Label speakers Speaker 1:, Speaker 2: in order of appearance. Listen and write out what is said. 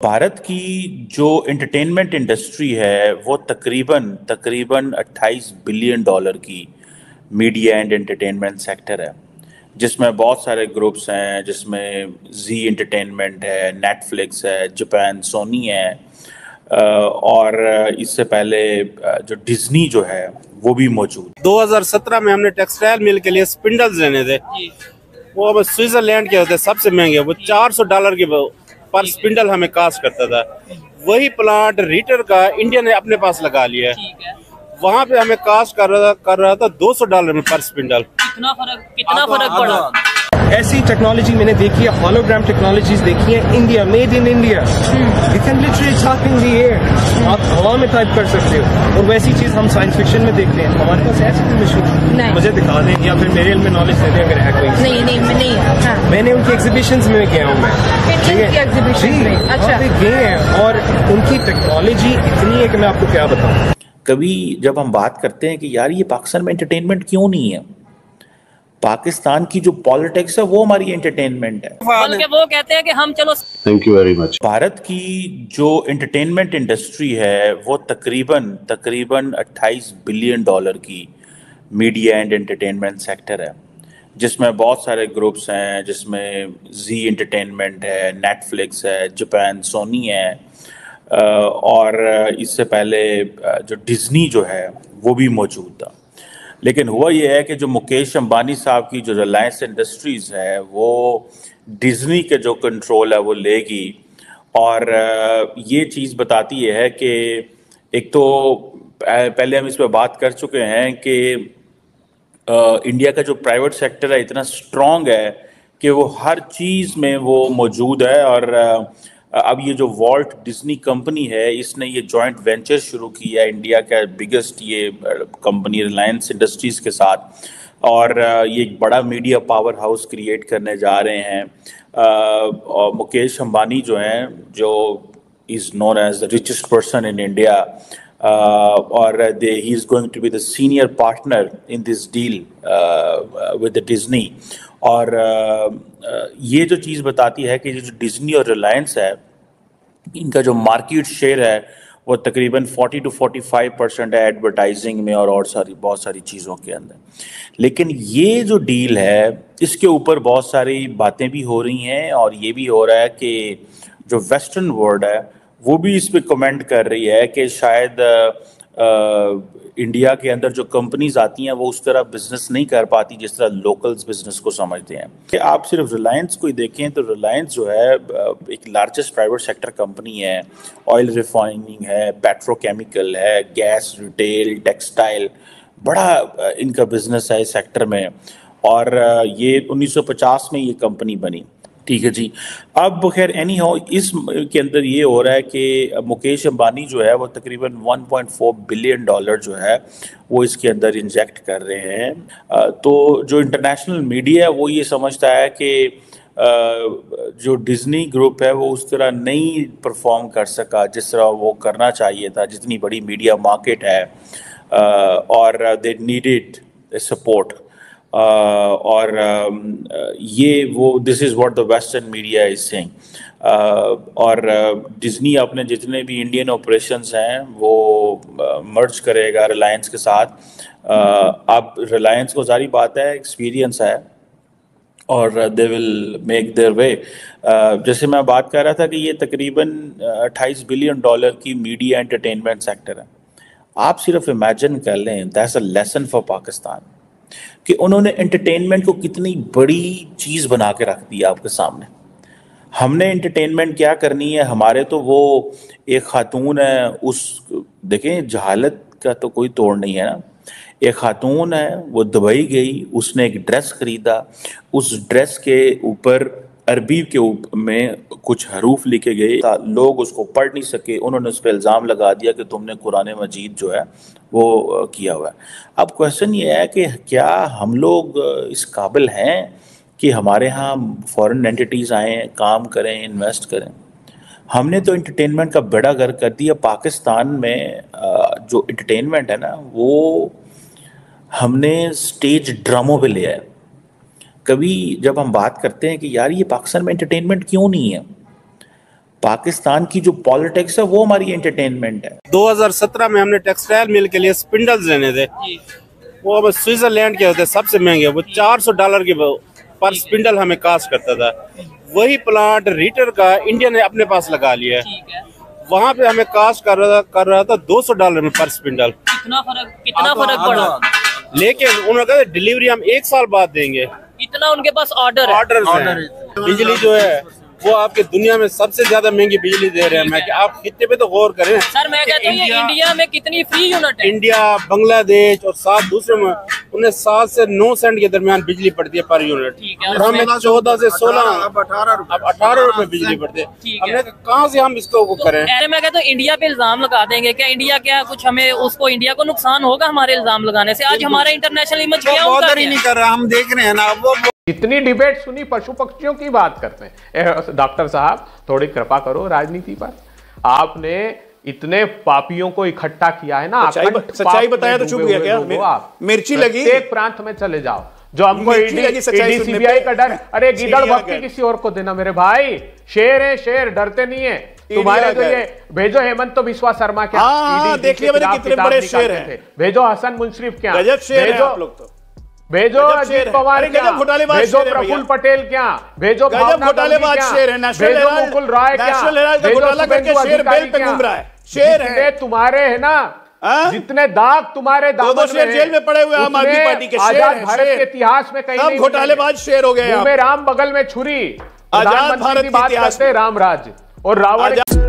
Speaker 1: भारत की जो entertainment industry है वो तकरीबन तकरीबन 28 बिलियन डॉलर की मीडिया एंड एंटरटेनमेंट सेक्टर है, जिसमें बहुत सारे ग्रुप्स हैं, जिसमें जी एंटरटेनमेंट है, नेटफ्लिक्स है, जापान सोनी है, और इससे पहले जो डिज्नी जो है वो भी मौजूद।
Speaker 2: 2017 में हमने टेक्सटाइल मिल के लिए स्पिंडल्स लेने थे, वो हमें स्विट्जरलैंड के होते सबसे महंगे, वो $400 के पर स्पिंडल हमें कास्ट करता था। वही प्लांट रीटर का इंडिया ने अपने पास लगा लिया है, वहाँ पे हमें कास्ट कर रहा था $200 में पर स्पिंडल।
Speaker 3: कितना फर्क पड़ा।
Speaker 4: ऐसी टेक्नोलॉजी मैंने देखी है, होलोग्राम टेक्नोलॉजीज देखी है, India, made in India. You can literally talk in the air, आप हवा में टाइप कर सकते हो। और वैसी चीज हम साइंस फिक्शन में देखते हैं, हमारे पास ऐसी कोई मशीन मुझे दिखा दें या फिर मेरे में नॉलेज दे दें अगर है कोई।
Speaker 3: नहीं। हाँ।
Speaker 4: मैंने उनकी एग्जीबिशंस में गया हूँ, मैं अच्छा गए हैं और उनकी टेक्नोलॉजी इतनी है कि मैं आपको क्या बताऊँ।
Speaker 1: कभी जब हम बात करते हैं कि यार ये पाकिस्तान में एंटरटेनमेंट क्यों नहीं है, पाकिस्तान की जो पॉलिटिक्स है वो हमारी एंटरटेनमेंट है,
Speaker 3: बल्कि वो कहते हैं कि हम चलो।
Speaker 5: Thank you very much.
Speaker 1: Bharat की जो एंटरटेनमेंट इंडस्ट्री है वो तकरीबन तकरीबन 28 बिलियन डॉलर की मीडिया एंड एंटरटेनमेंट सेक्टर है, जिसमें बहुत सारे ग्रुप्स हैं, जिसमें जी एंटरटेनमेंट है, नेटफ्लिक्स है, जापान सोनी है, और इससे पहले जो डिज्नी जो है वो भी मौजूद था। लेकिन हुआ ये है कि जो मुकेश अंबानी साहब की जो रिलायंस इंडस्ट्रीज़ है वो डिज्नी के जो कंट्रोल है वो लेगी, और ये चीज़ बताती है कि एक तो पहले हम इस पर बात कर चुके हैं कि इंडिया का जो प्राइवेट सेक्टर है इतना स्ट्रॉन्ग है कि वो हर चीज़ में वो मौजूद है। और अब ये जो वॉल्ट डिज्नी कंपनी है, इसने ये जॉइंट वेंचर शुरू किया है इंडिया का बिगेस्ट ये कंपनी रिलायंस इंडस्ट्रीज़ के साथ, और ये एक बड़ा मीडिया पावर हाउस क्रिएट करने जा रहे हैं। और मुकेश अंबानी जो हैं, जो is known as the richest person in India, और he is going to be the senior partner in this deal with Disney. और ये जो चीज़ बताती है कि जो डिज्नी और रिलायंस है, इनका जो मार्केट शेयर है वो तकरीबन 40 to 45% है एडवर्टाइजिंग में और बहुत सारी चीज़ों के अंदर। लेकिन ये जो डील है इसके ऊपर बहुत सारी बातें भी हो रही हैं, और ये भी हो रहा है कि जो वेस्टर्न वर्ल्ड है वो भी इस पर कमेंट कर रही है कि शायद इंडिया के अंदर जो कंपनीज आती हैं वो उस तरह बिजनेस नहीं कर पाती जिस तरह लोकल्स बिजनेस को समझते हैं। कि आप सिर्फ रिलायंस को ही देखें तो रिलायंस जो है एक लार्जेस्ट प्राइवेट सेक्टर कंपनी है, ऑयल रिफाइनिंग है, पेट्रोकेमिकल है, गैस, रिटेल, टेक्सटाइल, बड़ा इनका बिजनेस है इस सेक्टर में। और ये 1950 में ये कंपनी बनी, ठीक है जी। अब खैर एनी हो, इस के अंदर ये हो रहा है कि मुकेश अंबानी जो है वो तकरीबन 1.4 बिलियन डॉलर जो है वो इसके अंदर इंजेक्ट कर रहे हैं। तो जो इंटरनेशनल मीडिया है वो ये समझता है कि जो डिज्नी ग्रुप है वो उस तरह नहीं परफॉर्म कर सका जिस तरह वो करना चाहिए था, जितनी बड़ी मीडिया मार्केट है, और दे नीडेड सपोर्ट। और ये वो this is what the western media is saying. और डिज्नी अपने जितने भी इंडियन ऑपरेशंस हैं वो मर्ज करेगा रिलायंस के साथ। अब रिलायंस को सारी बात है, एक्सपीरियंस है, और they will make their way. जैसे मैं बात कर रहा था कि ये तकरीबन 28 बिलियन डॉलर की मीडिया एंटरटेनमेंट सेक्टर है। आप सिर्फ इमेजिन कर लें, that's a lesson for Pakistan कि उन्होंने एंटरटेनमेंट को कितनी बड़ी चीज़ बना के रख दी आपके सामने। हमने एंटरटेनमेंट क्या करनी है, हमारे तो वो एक खातून है, उस देखें जहालत का तो कोई तोड़ नहीं है ना। एक खातून है, वो दुबई गई, उसने एक ड्रेस खरीदा, उस ड्रेस के ऊपर अरबी के में कुछ हरूफ लिखे गए, लोग उसको पढ़ नहीं सके, उन्होंने उस पर इल्ज़ाम लगा दिया कि तुमने कुरान मजीद जो है वो किया हुआ है। अब क्वेश्चन ये है कि क्या हम लोग इस काबिल हैं कि हमारे यहाँ फॉरेन एंटिटीज़ आएँ, काम करें, इन्वेस्ट करें? हमने तो एंटरटेनमेंट का बेड़ा गर्क कर दिया। पाकिस्तान में जो एंटरटेनमेंट है ना वो हमने स्टेज ड्रामों पे लिया है। कभी जब हम बात करते हैं कि यार ये पाकिस्तान में एंटरटेनमेंट क्यों नहीं है, पाकिस्तान की जो पॉलिटिक्स है वो हमारी एंटरटेनमेंट है।
Speaker 2: 2017 में हमने टेक्सटाइल मिल के लिए स्पिंडल्स लेने थे, वो अब स्विट्जरलैंड के होते सबसे महंगे, वो $400 के पर स्पिंडल हमें कास्ट करता था। वही प्लांट रीटर का इंडिया ने अपने पास लगा लिया है, वहाँ पे हमें कास्ट कर रहा था $200 में पर स्पिंडल।
Speaker 3: कितना फर्क पड़ा।
Speaker 2: लेकिन उन्होंने कहा डिलीवरी हम 1 साल बाद देंगे,
Speaker 3: इतना उनके पास ऑर्डर
Speaker 2: है। बिजली जो है वो आपके दुनिया में सबसे ज्यादा महंगी बिजली दे रहे हैं। मैं आप खित्ते पे तो गौर करें
Speaker 3: सर, मैं कहता हूँ इंडिया में कितनी फ्री यूनिट है।
Speaker 2: इंडिया, बांग्लादेश और 7 दूसरे में उन्हें 7 से 9 सेंट के दरमियान बिजली पड़ती है पर यूनिट, और हमें 14 से 16 अब 18 रुपए बिजली पड़ती है। हमने कहाँ से हम इसको करें।
Speaker 3: अरे मैं कहता हूँ इंडिया पे इल्जाम लगा देंगे क्या? इंडिया क्या कुछ हमें उसको इंडिया को नुकसान होगा हमारे इल्जाम लगाने से? आज हमारा इंटरनेशनल इमेज क्या होगा?
Speaker 2: नहीं कर रहा, हम देख रहे हैं ना। वो
Speaker 5: इतनी डिबेट सुनी, पशु पक्षियों की बात करते हैं। डॉक्टर साहब थोड़ी कृपा करो राजनीति पर। आपने इतने पापियों को इकट्ठा किया है ना,
Speaker 6: सच्चाई बताया तो चुप गया क्या? मिर्ची लगी,
Speaker 5: एक प्रांत में चले जाओ जो हमको ईडी सीबीआई का डर। अरे गिदड़ भक्ति किसी और को देना मेरे भाई। शेर है शेर, डरते नहीं है तुम्हारे। जो ये भेजो हेमंत तो विश्वा शर्मा क्या,
Speaker 6: देख लिया मैंने कितने बड़े शेर हैं।
Speaker 5: भेजो हसन मुंशरिफ क्या,
Speaker 6: भेजो
Speaker 5: भेजो अजीत पवार क्या, भेजो प्रफुल्ल पटेल क्या, भेजो
Speaker 6: घोटालेबाज शेर है।
Speaker 5: भेजो मुकुल राय क्या,
Speaker 6: घोटाला करके शेर बेल पे घूम रहा है। शेर है
Speaker 5: तुम्हारे है ना, जितने दाग तुम्हारे
Speaker 6: दो शेर जेल में पड़े हुए आम आदमी पार्टी के।
Speaker 5: आजाद भारत के इतिहास में कहीं नहीं
Speaker 6: घोटालेबाज शेर हो गए।
Speaker 5: राम बगल में छुरी, आजाद भारत की बात करते रामराज और रावण।